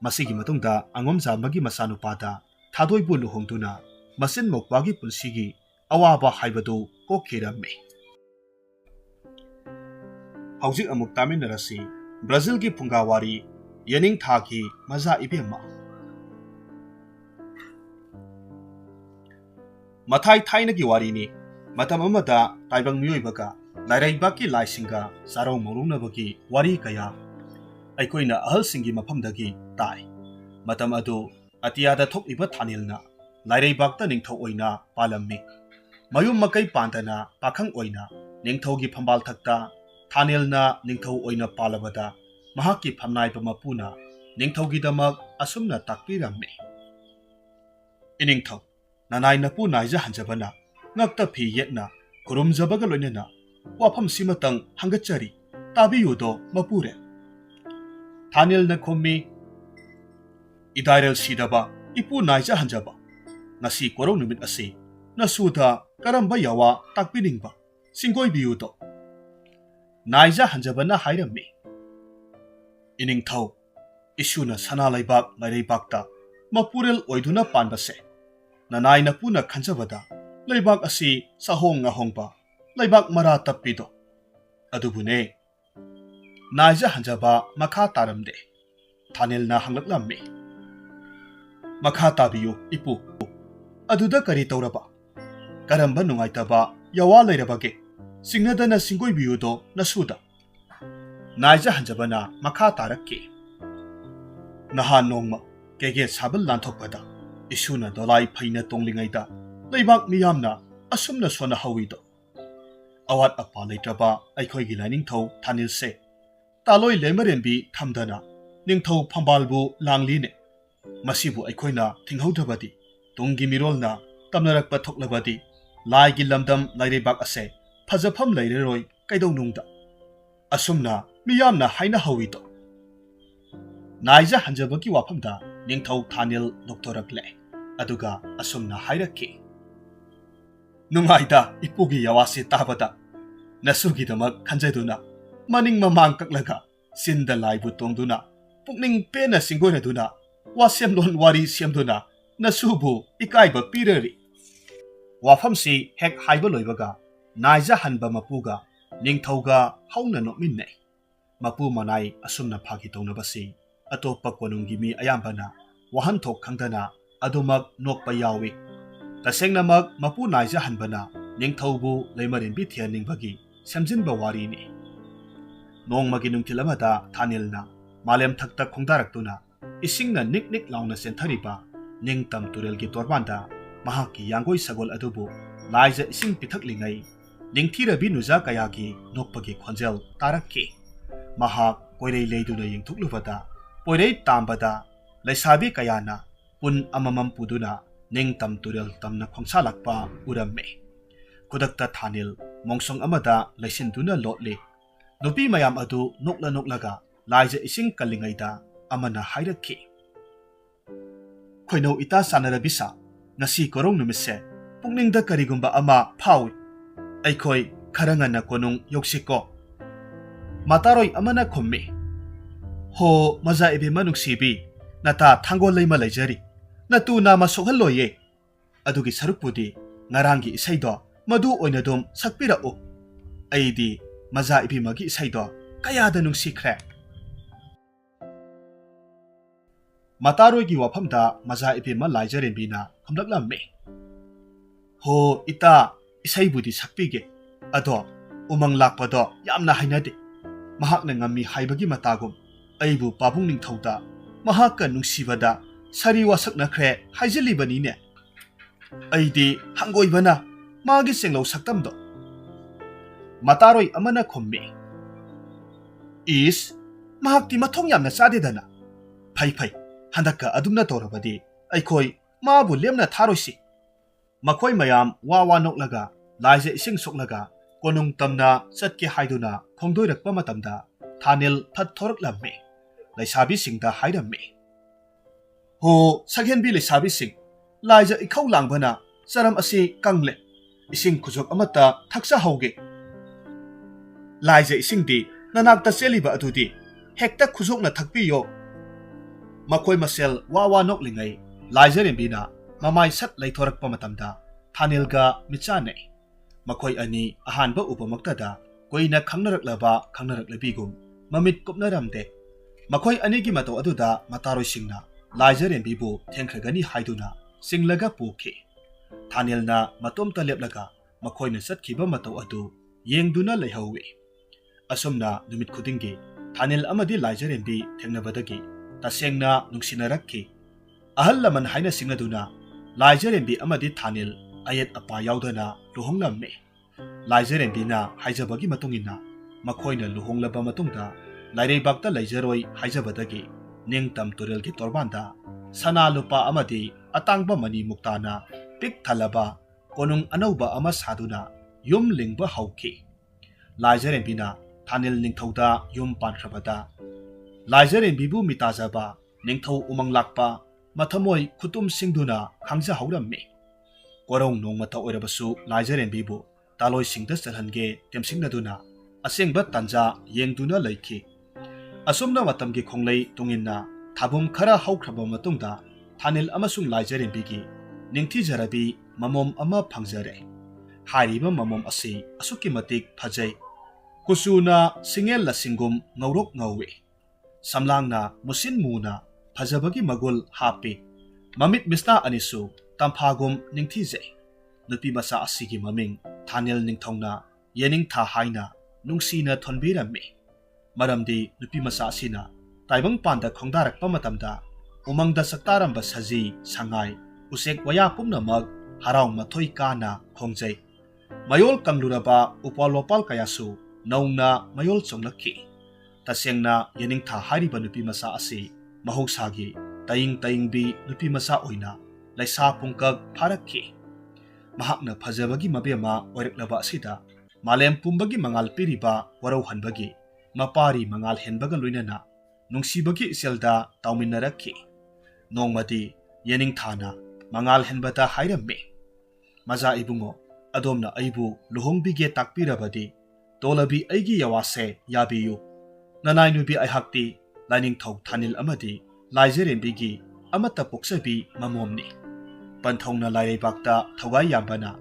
ꯃꯁꯤꯒꯤ ꯃꯇꯨꯡꯗ ꯑꯉꯣꯝꯖꯥꯝꯕꯒꯤ ꯃꯆꯥꯅꯨꯄꯥꯗ ꯊꯥꯗꯣꯏꯕꯨ ꯂꯨꯍꯣꯡꯗꯨꯅ ꯃꯆꯤꯟ ꯃꯧꯄ꯭ꯋꯥꯒꯤ ꯄꯨꯟꯁꯤꯒꯤ ꯑꯋꯥꯕ ꯍꯥꯏꯕꯗꯨ ꯀꯣꯛꯈꯤꯔꯝꯃꯤ꯫ ꯍꯧꯖꯤꯛ ꯑꯃꯨꯛ ꯇꯥꯃꯤꯟꯅꯔꯁꯤ ꯕ꯭ꯔꯥꯖꯤꯜꯒꯤ ꯐꯨꯡꯒꯥꯋꯥꯔꯤ ꯌꯦꯅꯤꯡꯊꯥꯒꯤ ꯃꯖꯥ ꯏꯕꯦꯝꯃ꯫ ꯃꯊꯥꯏ ꯊꯥꯏꯅꯒꯤ ꯋꯥꯔꯤꯅꯤ꯫ ꯃꯇꯝ ꯑꯃꯗ ꯇꯥꯏꯕꯪ ꯃꯤꯑꯣꯏꯕꯒ ꯂꯥꯏꯔꯩꯕꯥꯛꯀꯤ ꯂꯥꯏꯁꯤꯡꯒ ꯆꯥꯔꯧ ꯃꯧꯔꯧꯅꯕꯒꯤ ꯋꯥꯔꯤ ꯀꯌꯥ ꯑꯩꯈꯣꯏꯅ ꯑꯍꯜꯁꯤꯡꯒꯤ ꯃꯐꯝꯗꯒꯤ ꯇꯥꯏ꯫ ꯃꯇꯝ ꯑꯗꯨ ꯑꯇꯤꯌꯥꯗ ꯊꯣꯛꯂꯤꯕ ꯊꯥꯅꯤꯜꯅ ꯂꯥꯏꯔꯩꯕꯥꯛꯇ ꯅꯤꯡꯊꯧ ꯑꯣꯏꯅ ꯄꯥꯜꯂꯝꯃꯤ꯫ ꯃꯌꯨꯝ ꯃꯀꯩ ꯄꯥꯟꯗꯅ ꯄꯥꯈꯪ ꯑꯣꯏꯅ ꯅꯤꯡꯊꯧꯒꯤ ꯐꯝꯕꯥꯜꯊꯛꯇ ꯊꯥꯅꯤꯜꯅ ꯅꯤꯡꯊꯧ ꯑꯣꯏꯅ ꯄꯥꯜꯂꯕꯗ ꯃꯍꯥꯛꯀꯤ ꯐꯝꯅꯥꯏꯕ ꯃꯄꯨꯅ ꯅꯤꯡꯊꯧꯒꯤꯗꯃꯛ ꯑꯁꯨꯝꯅ ꯇꯥꯛꯄꯤꯔꯝꯃꯤ꯫ ꯏꯅꯤꯡꯊꯧ, ꯅꯅꯥꯏ ꯅꯄꯨ ꯅꯥꯏꯖꯍꯟꯖꯕꯅ ꯉꯛꯇ ꯐꯤ ꯌꯦꯠꯅ ꯈꯨꯔꯨꯝꯖꯕꯒ ꯂꯣꯏꯅꯅ ꯋꯥꯐꯝꯁꯤꯃꯇꯪ ꯍꯪꯒꯠꯆꯔꯤ, ꯇꯥꯕꯤꯌꯨꯗꯣ ꯃꯄꯨꯔꯦꯜ꯫ ꯊꯥꯅꯤꯜꯅ ꯈꯨꯝꯃꯤ, ꯏꯗꯥꯏꯔꯦꯜ ꯁꯤꯗꯕ ꯏꯄꯨ ꯅꯥꯏꯖꯍꯟꯖꯕ, ꯉꯁꯤ ꯀꯣꯔꯧ ꯅꯨꯃꯤꯠ ꯑꯁꯤ ꯅꯁꯨꯗ ꯀꯔꯝꯕ ꯌꯥꯋꯥ ꯇꯥꯛꯄꯤꯅꯤꯡꯕ ꯁꯤꯡꯒꯣꯏꯕꯤꯌꯨꯗꯣ꯫ ꯅꯥꯏꯖꯍꯟꯖꯕꯅ ꯍꯥꯏꯔꯝꯃꯤ, ꯏꯅꯤꯡꯊꯧ, ꯏꯁꯨꯅ ꯁꯅꯥ ꯂꯩꯕꯥꯛ ꯂꯥꯏꯔꯩꯕꯥꯛꯇ ꯃꯄꯨꯔꯦꯜ ꯑꯣꯏꯗꯨꯅ ꯄꯥꯟꯕꯁꯦ ꯅꯅꯥꯏ ꯅꯄꯨꯅ ꯈꯟꯖꯕꯗ ꯂꯩꯕꯥꯛ ꯑꯁꯤ ꯆꯥꯍꯣꯡ ꯉꯥꯍꯣꯡꯕ ꯂꯩꯕꯥꯛ ꯃꯔꯥ ꯇꯞꯄꯤꯗꯣ꯫ ꯑꯗꯨꯕꯨꯅꯦ, ꯅꯥꯏꯖꯍꯟꯖꯕ ꯃꯈꯥ ꯇꯥꯔꯝꯗꯦ꯫ ꯊꯥꯅꯤꯜꯅ ꯍꯪꯂꯛꯂꯝꯃꯤ, ꯃꯈꯥ ꯇꯥꯕꯤꯌꯨ ꯏꯄꯨ, ꯑꯗꯨꯗ ꯀꯔꯤ ꯇꯧꯔꯕ? ꯀꯔꯝꯕ ꯅꯨꯡꯉꯥꯏꯇꯕ ꯌꯥꯋꯥ ꯂꯩꯔꯕꯒꯦ? ꯆꯤꯡꯅꯗꯅ ꯁꯤꯡꯒꯣꯏꯕꯤꯌꯨꯗꯣ ꯅꯁꯨꯗ꯫ ꯅꯥꯏꯖꯍꯟꯖꯕꯅ ꯃꯈꯥ ꯇꯥꯔꯛꯈꯤ, ꯅꯍꯥꯟ ꯅꯣꯡꯃ ꯀꯦꯒꯦꯠ ꯁꯥꯕ ꯂꯥꯟꯊꯣꯛꯄꯗ ꯏꯁꯨꯅ ꯗꯣꯂꯥꯏ ꯐꯩꯅ ꯇꯣꯡꯂꯤꯉꯩꯗ ꯂꯩꯕꯥꯛ ꯃꯤꯌꯥꯝꯅ ꯑꯁꯨꯝꯅ ꯁꯣꯟꯅꯍꯧꯋꯤꯗꯣ꯫ ꯑꯋꯥꯠ ꯑꯄꯥ ꯂꯩꯇ꯭ꯔꯕ ꯑꯩꯈꯣꯏꯒꯤ ꯂꯥꯏꯅꯤꯡꯊꯧ ꯊꯥꯅꯤꯜꯁꯦ ꯇꯥꯂꯣꯏ ꯂꯩꯃꯔꯦꯟꯕꯤ ꯊꯝꯗꯅ ꯅꯤꯡꯊꯧ ꯐꯝꯕꯥꯜꯕꯨ ꯂꯥꯡꯂꯤꯅꯦ꯫ ꯃꯁꯤꯕꯨ ꯑꯩꯈꯣꯏꯅ ꯊꯤꯡꯍꯧꯗ꯭ꯔꯕꯗꯤ ꯇꯨꯡꯒꯤ ꯃꯤꯔꯣꯜꯅ ꯇꯝꯅꯔꯛꯄ ꯊꯣꯛꯂꯕꯗꯤ ꯂꯥꯏꯒꯤ ꯂꯝꯗꯝ ꯂꯥꯏꯔꯩꯕꯥꯛ ꯑꯁꯦ ꯐꯖꯐꯝ ꯂꯩꯔꯔꯣꯏ ꯀꯩꯗꯧꯅꯨꯡꯗ꯫ ꯑꯁꯨꯝꯅ ꯃꯤꯌꯥꯝꯅ ꯍꯥꯏꯅꯍꯧꯋꯤꯗꯣ꯫ ꯅꯥꯏꯖꯍꯟꯖꯕꯒꯤ ꯋꯥꯐꯝꯗ ꯅꯤꯡꯊꯧ ꯊꯥꯅꯤꯜ ꯅꯣꯛꯊꯣꯔꯛꯂꯦ꯫ ꯑꯗꯨꯒ ꯑꯁꯨꯝꯅ ꯍꯥꯏꯔꯛꯈꯤ, ꯅꯨꯡꯉꯥꯏꯗ ꯏꯄꯨꯒꯤ ꯌꯥꯋꯥꯁꯤ ꯇꯥꯕꯗ꯫ ꯅꯁꯨꯒꯤꯗꯃꯛ ꯈꯟꯖꯗꯨꯅ ꯃꯅꯤꯡ ꯃꯃꯥꯡ ꯀꯛꯂꯒ ꯆꯤꯟꯗ ꯂꯥꯏꯕꯨ ꯇꯣꯡꯗꯨꯅ ꯄꯨꯛꯅꯤꯡ ꯄꯦꯟꯅ ꯁꯤꯡꯒꯣꯏꯔꯗꯨꯅ ꯋꯥꯁꯦꯝꯂꯣꯟ ꯋꯥꯔꯤ ꯁꯦꯝꯗꯨꯅ ꯅꯁꯨꯕꯨ ꯏꯀꯥꯏꯕ ꯄꯤꯔꯔꯤ꯫ ꯋꯥꯐꯝꯁꯤ ꯍꯦꯛ ꯍꯥꯏꯕ ꯂꯣꯏꯕꯒ ꯅꯥꯏꯖꯍꯟꯕ ꯃꯄꯨꯒ ꯅꯤꯡꯊꯧꯒ ꯍꯧꯅ ꯅꯣꯛꯃꯤꯟꯅꯩ꯫ ꯃꯄꯨ ꯃꯅꯥꯏ ꯑꯁꯨꯝꯅ ꯐꯥꯒꯤ ꯇꯧꯅꯕꯁꯤ ꯑꯇꯣꯞꯄ ꯀꯣꯅꯨꯡꯒꯤ ꯃꯤ ꯑꯌꯥꯝꯕꯅ ꯋꯥꯍꯟꯊꯣꯛ ꯈꯪꯗꯅ ꯑꯗꯨꯃꯛ ꯅꯣꯛꯄ ꯌꯥꯎꯏ꯫ ꯇꯁꯦꯡꯅꯃꯛ ꯃꯄꯨ ꯅꯥꯏꯖꯍꯟꯕꯅ ꯅꯤꯡꯊꯧꯕꯨ ꯂꯩꯃꯔꯦꯟꯕꯤ ꯊꯤꯍꯟꯅꯤꯡꯕꯒꯤ ꯁꯦꯝꯖꯤꯟꯕ ꯋꯥꯔꯤꯅꯤ꯫ ꯅꯣꯡꯃꯒꯤ ꯅꯨꯡꯊꯤꯜ ꯑꯃꯗ ꯊꯥꯅꯤꯜꯅ ꯃꯥꯂꯦꯝꯊꯛꯇ ꯈꯣꯡꯗꯥꯔꯛꯇꯨꯅ ꯏꯁꯤꯡꯅ ꯅꯤꯛ ꯅꯤꯛ ꯂꯥꯎꯅ ꯆꯦꯟꯊꯔꯤꯕ ꯅꯤꯡꯇꯝ ꯇꯨꯔꯦꯜꯒꯤ ꯇꯣꯔꯕꯥꯟꯗ ꯃꯍꯥꯛꯀꯤ ꯌꯥꯡꯒꯣꯏ ꯁꯒꯣꯜ ꯑꯗꯨꯕꯨ ꯂꯥꯏꯖ ꯏꯁꯤꯡ ꯄꯤꯊꯛꯂꯤꯉꯩ ꯅꯤꯡꯊꯤꯔꯕꯤ ꯅꯨꯖꯥ ꯀꯌꯥꯒꯤ ꯅꯣꯛꯄꯒꯤ ꯈꯣꯟꯖꯦꯜ ꯇꯥꯔꯛꯈꯤ꯫ ꯃꯍꯥꯛ ꯀꯣꯏꯔꯩ ꯂꯩꯗꯨꯅ ꯌꯦꯡꯊꯣꯛꯂꯨꯕꯗ ꯄꯣꯏꯔꯩ ꯇꯥꯝꯕꯗ ꯂꯩꯁꯥꯕꯤ ꯀꯌꯥꯅ ꯄꯨꯟ ꯑꯃꯃꯝ ꯄꯨꯗꯨꯅ ꯅꯤꯡꯇꯝ ꯇꯨꯔꯦꯜ ꯇꯝꯅ ꯈꯣꯡꯁꯥꯜꯂꯛꯄ ꯎꯔꯝꯃꯤ꯫ ꯈꯨꯗꯛꯇ ꯊꯥꯅꯤꯜ ꯃꯣꯡꯁꯣꯡ ꯑꯃꯗ ꯂꯩꯁꯤꯟꯗꯨꯅ ꯂꯣꯠꯂꯤ꯫ ꯅꯨꯄꯤ ꯃꯌꯥꯝ ꯑꯗꯨ ꯅꯣꯛꯂ ꯅꯣꯛꯂꯒ ꯂꯥꯏꯖ ꯏꯁꯤꯡ ꯀꯜꯂꯤꯉꯩꯗ ꯑꯃꯅ ꯍꯥꯏꯔꯛꯈꯤ, ꯈꯣꯏꯅꯧ ꯏꯇꯥ ꯆꯥꯟꯅꯔꯕꯤꯁꯥ, ꯉꯁꯤ ꯀꯣꯔꯧ ꯅꯨꯃꯤꯠꯁꯦ ꯄꯨꯛꯅꯤꯡꯗ ꯀꯔꯤꯒꯨꯝꯕ ꯑꯃ ꯐꯥꯎꯏ꯫ ꯑꯩꯈꯣꯏ ꯈꯔ ꯉꯟꯅ ꯀꯣꯅꯨꯡ ꯌꯧꯁꯤꯀꯣ꯫ ꯃꯇꯥꯔꯣꯏ ꯑꯃꯅ ꯈꯨꯝꯃꯤ, ꯍꯣ ꯃꯖꯥ ꯏꯕꯦꯝꯃ ꯅꯨꯡꯁꯤꯕꯤ, ꯅꯇꯥ ꯊꯥꯡꯒꯣꯜ ꯂꯩꯃ ꯂꯩꯖꯔꯤ, ꯅꯇꯨ ꯅꯥꯝꯃ ꯁꯣꯛꯍꯜꯂꯣꯏꯌꯦ꯫ ꯑꯗꯨꯒꯤ ꯁꯔꯨꯛꯄꯨꯗꯤ ꯉꯔꯥꯡꯒꯤ ꯏꯁꯩꯗꯣ ꯃꯗꯨ ꯑꯣꯏꯅ ꯑꯗꯨꯝ ꯁꯛꯄꯤꯔꯛꯎ꯫ ꯑꯩꯗꯤ ꯃꯖꯥ ꯏꯕꯦꯝꯃꯒꯤ ꯏꯁꯩꯗꯣ ꯀꯌꯥꯗ ꯅꯨꯡꯁꯤꯈ꯭ꯔꯦ꯫ ꯃꯇꯥꯔꯣꯏꯒꯤ ꯋꯥꯐꯝꯗ ꯃꯖꯥ ꯏꯕꯦꯝꯃ ꯂꯥꯏꯖꯔꯦꯟꯕꯤꯅ ꯈꯨꯝꯂꯛꯂꯝꯃꯤ, ꯍꯣ ꯏꯇꯥ, ꯏꯁꯩꯕꯨꯗꯤ ꯁꯛꯄꯤꯒꯦ, ꯑꯗꯣ ꯎꯃꯪ ꯂꯥꯛꯄꯗꯣ ꯌꯥꯝꯅ ꯍꯩꯅꯗꯦ꯫ ꯃꯍꯥꯛꯅ ꯉꯝꯃꯤ ꯍꯥꯏꯕꯒꯤ ꯃꯇꯥꯒꯨꯝ ꯑꯩꯕꯨ ꯄꯥꯕꯨꯡ ꯅꯤꯡꯊꯧꯗ ꯃꯍꯥꯛꯀ ꯅꯨꯡꯁꯤꯕꯗ ꯁꯥꯔꯤ ꯋꯥꯁꯛꯅꯈ꯭ꯔꯦ ꯍꯥꯏꯖꯤꯜꯂꯤꯕꯅꯤꯅꯦ꯫ ꯑꯩꯗꯤ ꯍꯪꯒꯣꯏꯕꯅ ꯃꯥꯒꯤ ꯆꯦꯡꯂꯧ ꯁꯛꯇꯝꯗꯣ꯫ ꯃꯇꯥꯔꯣꯏ ꯑꯃꯅ ꯈꯨꯝꯃꯤ, ꯏꯁ, ꯃꯍꯥꯛꯇꯤ ꯃꯊꯣꯡ ꯌꯥꯝꯅ ꯆꯥꯗꯦꯗꯅ꯫ ꯐꯩ ꯐꯩ, ꯍꯟꯗꯛꯀ ꯑꯗꯨꯝꯅ ꯇꯧꯔꯕꯗꯤ ꯑꯩꯈꯣꯏ ꯃꯥꯕꯨ ꯂꯦꯝꯅ ꯊꯥꯔꯣꯏꯁꯤ꯫ ꯃꯈꯣꯏ ꯃꯌꯥꯝ ꯋꯥ ꯋꯥ ꯅꯣꯛꯂꯒ ꯂꯥꯏꯖ ꯏꯁꯤꯡ ꯁꯣꯛꯂꯒ ꯀꯣꯅꯨꯡ ꯇꯝꯅ ꯆꯠꯀꯦ ꯍꯥꯏꯗꯨꯅ ꯈꯣꯡꯗꯣꯏꯔꯛꯄ ꯃꯇꯝꯗ ꯊꯥꯅꯤꯜ ꯐꯠ ꯊꯣꯔꯛꯂꯝꯃꯤ꯫ ꯂꯩꯁꯥꯕꯤꯁꯤꯡꯗ ꯍꯥꯏꯔꯝꯃꯤ, ꯍꯣ ꯁꯛꯍꯦꯟꯕꯤ ꯂꯩꯁꯥꯕꯤꯁꯤꯡ, ꯂꯥꯏꯖ ꯏꯈꯧ ꯂꯥꯡꯕꯅ ꯆꯔꯝ ꯑꯁꯤ ꯀꯪꯂꯦ, ꯏꯁꯤꯡ ꯈꯨꯖꯣꯛ ꯑꯃꯠꯇ ꯊꯛꯆꯍꯧꯒꯦ꯫ ꯂꯥꯏꯖ ꯏꯁꯤꯡꯗꯤ ꯅꯅꯥꯛꯇ ꯆꯦꯜꯂꯤꯕ ꯑꯗꯨꯗꯤ hekta khuzokna thakpiyo makhoi masel wa noklingai laijarembina mamai sat leithorakpa matamda thanilga michane makhoi ani ahanba upamaktada koina khangnarakbigum mamit kupnaramde makhoi anigi mato aduda mataroisingna laijarembibu thengkhagani haiduna singlaga pukhi thanilna matomta leplaga makhoina satkhiba mato adu yengduna leihawi asumna numit khudingi thanil amadi laijarembi thengnabadagi tasengna nungsinaraki ahal laman haina singaduna laijarembi amadi thanil ayet apa yaudana luhonglamme laijarembina haijabagi matungina makhoina luhonglaba matungda lairebakta laijaroi haijabadagi ningtam turelgi torbanda sana lupa amadi atangba mani muktana pik thalaba konung anauba ama saduna yum lingba hauki laijarembina thanil ningthauda yum pankhrabada laijarembibu mitajaba ningthau umang lakpa mathamoi khutum singduna khangja haurammi korong nong mata oirabasu laijarembibu taloi singda chalhange temsingnaduna asengba tanja yengduna leikhi asumna matamgi khonglei tungina thabum khara haukraba matungda thanil amasung laijarembigi ningthi jarabi mamom ama phangjare hariba mamom asi asuki matik phajai kusuna singel la singum ngaurok ngawi samlangna musin muna phajabagi magul hapi mamit mista anisu tampagum ningthije nupi masa asigi maming thanil ningthongna yening tha haina nungsina thonbirami maramdi nupi masa asina taibang panda khongdarakpa matamda umangda saktaramba saji sangai usek waya pumnamak harau mathoi kana khongjai mayol kangluraba upalopal kayasu naungna mayol chonglakhi tasengna yening tha hariba nupi masa asi mahogsagi taying bi nupi masa oina laisa pungkak pharakhi mahakna phajabagi mabema oiraklaba asida malem pumbagi mangal piriba warau hanbagi mapari mangal henbaga loinana nungsibagi iselda tauminarakhi nongmadi yening thana mangal henbata hairamme maja ibungo adomna aibu luhongbige takpirabadi tolabi aigi yawase yabiyu nanai nubi aihakti laining thau thanil amadi laijarembigi amata poksabi mamomni panthongna lairebakta thawai yambana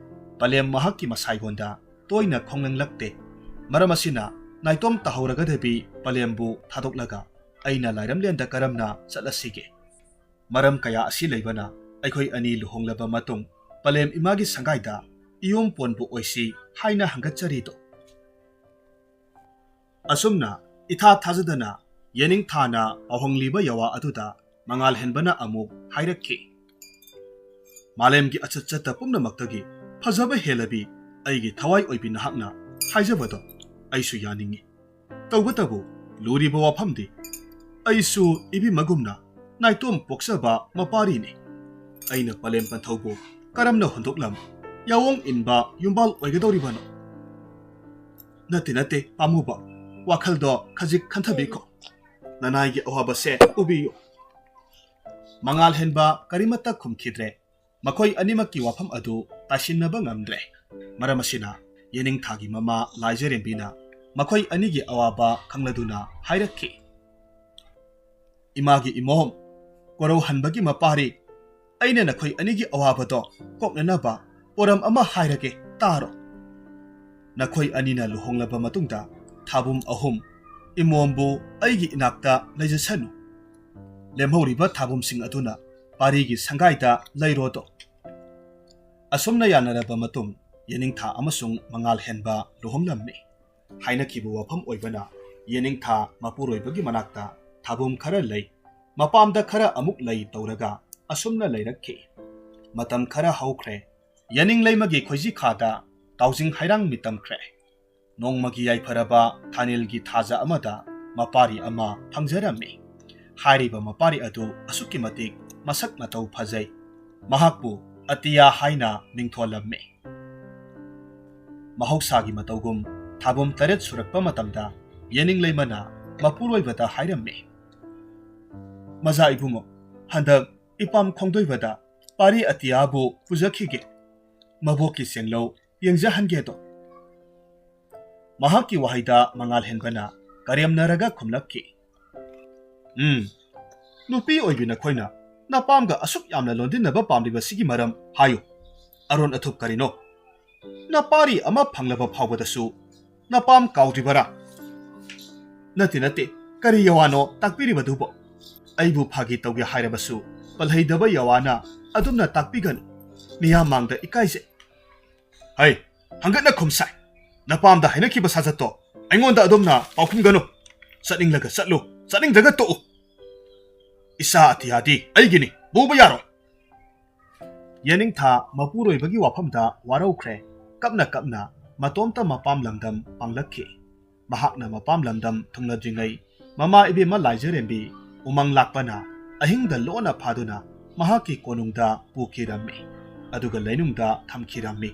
palem mahakki masaigonda toina khongnanglakte maramasina naitom tahawragadabi palembu thadoklaga aina lairamlenda karamna chalasige maram kaya asi leibana aikhoi ani luhonglaba matung palem imagi sangaida iyom ponbu oisi haina hangatcharido asumna itha thajadana yening thana ahongliba yawa aduda mangal henbana amuk hairakhi malemgi achachata pumna maktagi phajaba helabi aigi thawai oibi nahakna haijabado aisu yaningi tawbatabu luriba wafamdi aisu ibi magumna naitom poksaba mapari ni aina palem panthaubo karamna hondoklam yawong inba yumbal oigadoribano nate pamuba wakhaldo khajik khanthabiko nanai awaba se ubiyo mangal henba karimata khumkhidre makhoi animaki wafam adu tashinnaba ngamdre maramasina yening thagi mama laijarembina makhoi anigi awaba khangladuna hairakhi imagi imohom korau hanbagi mapari aina nakhoi anigi awabado koknanaba poram ama hairage taro nakhoi anina luhonglaba matungda thabum ahum imombu aigi inakta leijasanu lemhoriba thabum sing aduna parigi sangaida leirodo asomna yanaraba matung yening tha amasung mangal henba luhomlamni haina kibu wafam oibana yening tha mapuroibagi manakta thabum khara lei mapamda khara amuk lei tawraga asomna leirakhi matam khara haukhre yening leimagi khoji khada taujing hairang mitam khre nongmagi yaifaraba thanilgi thaja amada mapari ama phangjarami hariba mapari adu asuki matik masak matau phajai mahakpu atiya haina ningtholamme mahoksagi matawgum thabum taret surakpa matamda yening leimana mapuroibada hairamme maja ibungo handak ipam khongdoibada pari atiyabu pujakhige maboki senglo yengjahange do mahaki wahaida mangal henbana karyamnaraga khumlakki Nupi oibina khoina na pamga asuk yamna londinaba pamliba sigi maram hayu aron athup karino na pari ama phanglaba phawbadasu na pam kaudribara nati kari yawano takpiri badubo aibu phagi tawge hairabasu palhaidaba yawana adumna takpigan miya mangda ikaise hai hangatna khumsai na pamda hainakiba sajato aingonda adumna paukhumgano satninglaga satlu satningdaga to isa atiyadi aigini buba yaro yening tha mapuroi bagi wafamda waraukhre kapna matomta mapam lamdam panglakhi mahakna mapam lamdam thungladringai mama ibe ma laijerembi umang lakpana ahingda lona phaduna mahaki konungda pukhirammi aduga lainungda thamkhirammi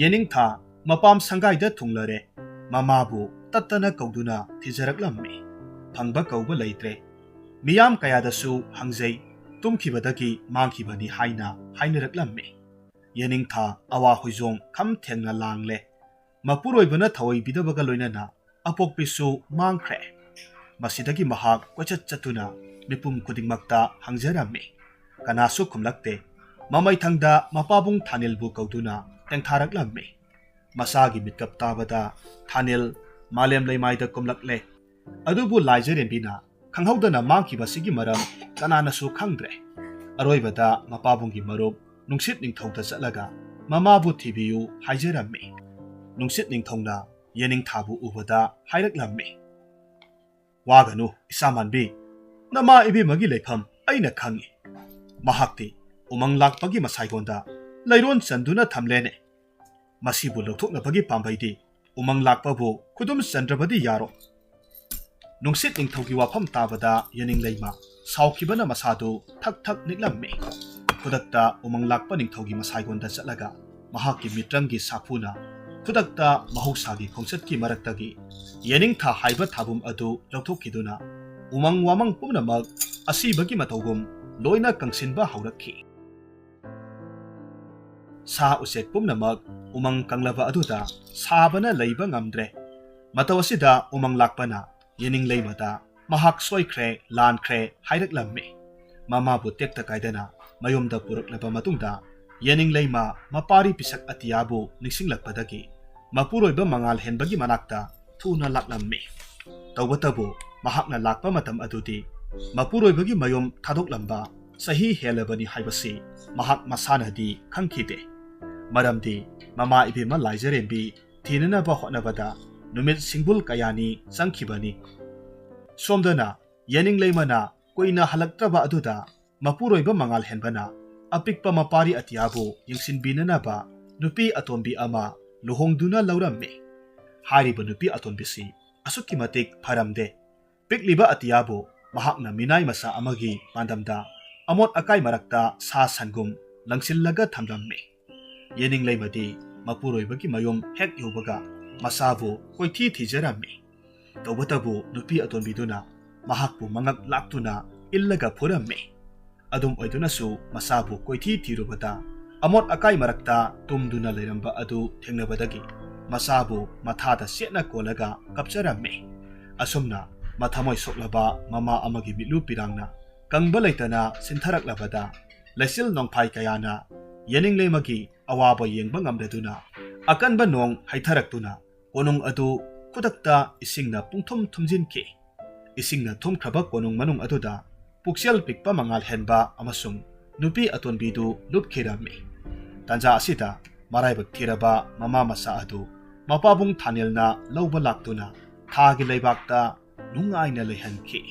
yening tha mapam sangaida thunglare mamabu tattana kauduna thijaraklammi phangba kauba leitre miyam kayadasu hangjai tumkhibadagi mangkhibani hainaraklammi yening tha awa hoizong kham thengna langle mapuroibana thawai bidabaga loinana apokpisu mangkhre masidagi mahak kwachat chatuna mipum kudingmakta hangjarammi kanasu khumlakte mamai thangda mapabung thanilbu kauduna tengtharaklammi masagi mitkap tabada thanil malem leimaida kumlakle adubu laijerembina khanghaudana mangkhiba sigi maram kananasu khangdre aroibada mapabunggi marup nungsit ningthongda chatlaga mamabu thibiyu haijerammi nungsit ningthongna yening thabu ubada hairaklammi waganu isamanbi nama ibi magi lepham aina khangi mahakti umang lakpagi masaigonda lairon chanduna thamlene masibu lokthoknabagi pambaidi umang lakpabu khudum chandrabadi yaro nungsit ningthogi wafam tabada yening leima saukhibana masadu thak niklammi khudakta umang lakpa ningthogi masaigonda chatlaga mahakki mitrangi safuna khudakta mahousagi khongsatki maraktagi yening tha haiba thabum adu lokthokiduna umang wamang pumnamak asibagi matogum loina kangsinba haurakhi sa usek pumnamak umang kanglaba aduda sabana leiba ngamdre matawasida umang lakpana yening leimata mahak soikhre lankhre hairaklammi mamabu tekta kaidana mayomda puruklaba matungda yening leima mapari pisak atiyabu ningsinglakpadagi mapuroiba mangal henbagi manakta thuna laklammi tawbatabu mahakna lakpa matam adudi mapuroibagi mayom thadoklamba sahi helabani haibasi mahak masanadi khangkhide maramdi mama ibema laijerembi thinanaba hotnabada numit singbul kayani changkhibani somdana yening leimana koina halaktraba aduda mapuroiba mangal henbana apikpa mapari atiyabu yingsinbinanaba nupi atombi ama luhongduna laurammi hariba nupi atombisi asukki matik pharamde pikliba atiyabu mahakna minai masa amagi pandamda amot akai marakta sa sangum langsillaga thamrammi yening leimadi mapuroibagi mayom hek yobaga masabu koithi thijarammi tawbatabu nupi atombiduna mahakpu mangak laktuna illaga phurammi adum oidunasu masabu koithi thirubada amot akai marakta tumduna leiramba adu thengnabadagi masabu mathada setna kolaga kapcharammi asumna mathamoi soklaba mama amagi mitlu pirangna kangba leitana sintharaklabada laisil nongphai kayana yening leimagi awaba yengba ngamdaduna akanba nong haitharaktuna konung adu khudakta isingna pungthum thumjinki isingna thumkhraba konung manung aduda puksial pikpa mangal henba amasung nupi atonbidu lupkhirammi tanja asida maraibak thiraba mama masa adu mapabung thanilna lauba laktuna thagi leibakta nungaina lehanki